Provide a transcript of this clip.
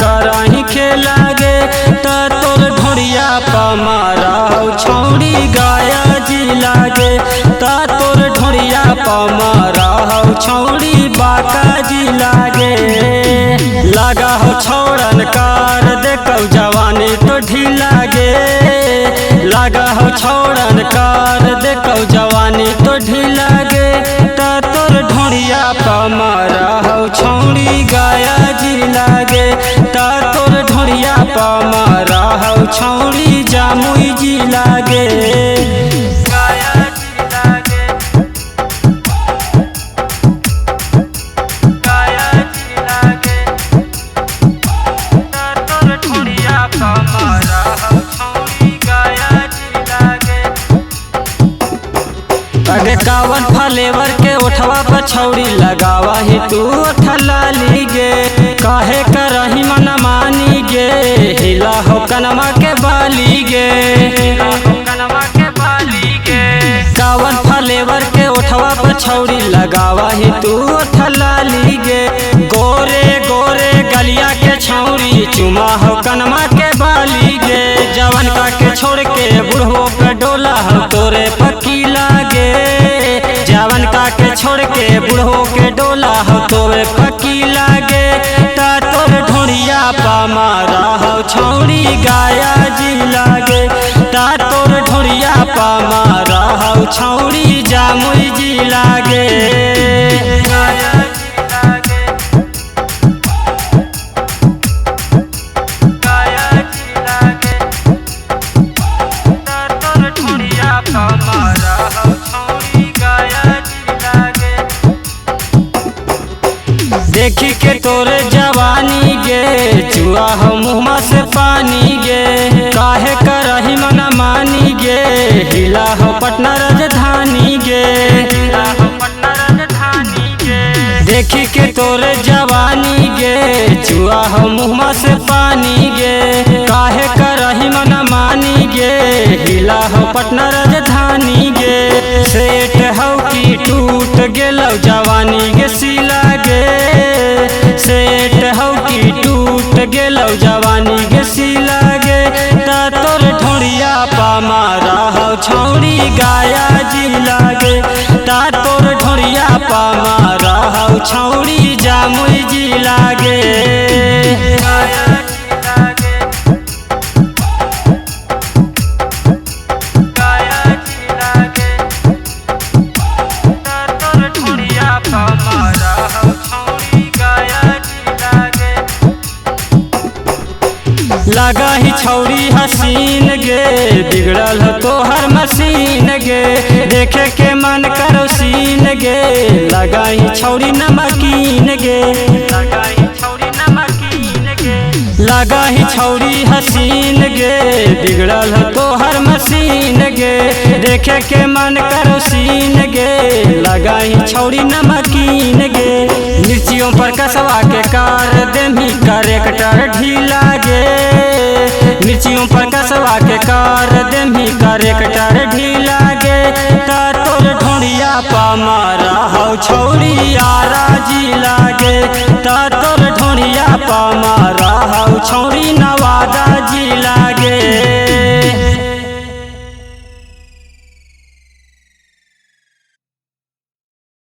करही खेला गे त तोर ढोड़िया पा मारा छौड़ी गाया जी लागे त तोर ढोड़िया पा मारा छौड़ी बाका जी लागे। लगा हो छौड़न कार देखौ जवानी तो ढीला गे लगा हो छौड़न कार देखौ जवानी तो ढीला गे त तोर ढोड़िया पा मारा छौड़ी गाया जी लागे त तोर ढोड़िया पा मारा छौड़ी जामुई जी लागे। अरे कावन फलेवर के उठवा पर छौड़ी लगावा ही तू ठला ली गे काहे करही मन मानी गे हिला हो कनमा के बाली गे कावन फलेवर के उठवा पर छौड़ी लगावा ही तू ठला ली गे गोरे गोरे गलिया के छौड़ी चुमा हो कनमा के बाली गे जवन का के छोड़ के बुढ़ो पे डोला हो तोरे पकी लागे जवन का के छोड़ के बुढ़ो के डोला हो तोरे पकी लागे ता तोर ढोड़िया पा मारा हो छौड़ी गाया जी लागे ता तोर ढोड़िया पा मारा हो छौड़ी जामुई जी लागे। देखी के तोरे जवानी गे चुआ हो मुँह से पानी गे काहे करही मन मानी गे हिला हो पटना राजधानी गे देखी के तोरे जवानी गे चुआ हो मुँह से पानी गे काहे करही मन मानी गे हिला हो पटना राजधानी गे सेठ हो की टूट गेलौ जवानी गे सिला गे सेठ हो की टूट गेलौ जवानी गे सिला गे ता तोर ढोड़िया पा मारा हो छौड़ी गाया जी लागे ता तोर ढोड़िया पा मारा हो छौड़ी जामुई जी लागे। लगा ही छौड़ी हसीन गे बिगड़ल तो हर मसीन गे देखे के मन करो सीन गे लगा ही छौड़ी नमकीन गे लगा ही छौड़ी हसीन गे बिगड़ल तो हर मसीन गे देखे के मन करो सीन गे लगा ही छौड़ी नमकीन गे मिर्चियों पर कसवा के कार देमी करेक्टर ढीला गे मिर्चियों पर कसवा के कार देमी करेक्टर ढीला गे ता तोर ढोड़िया पा मारा हो छौड़ी आरा जी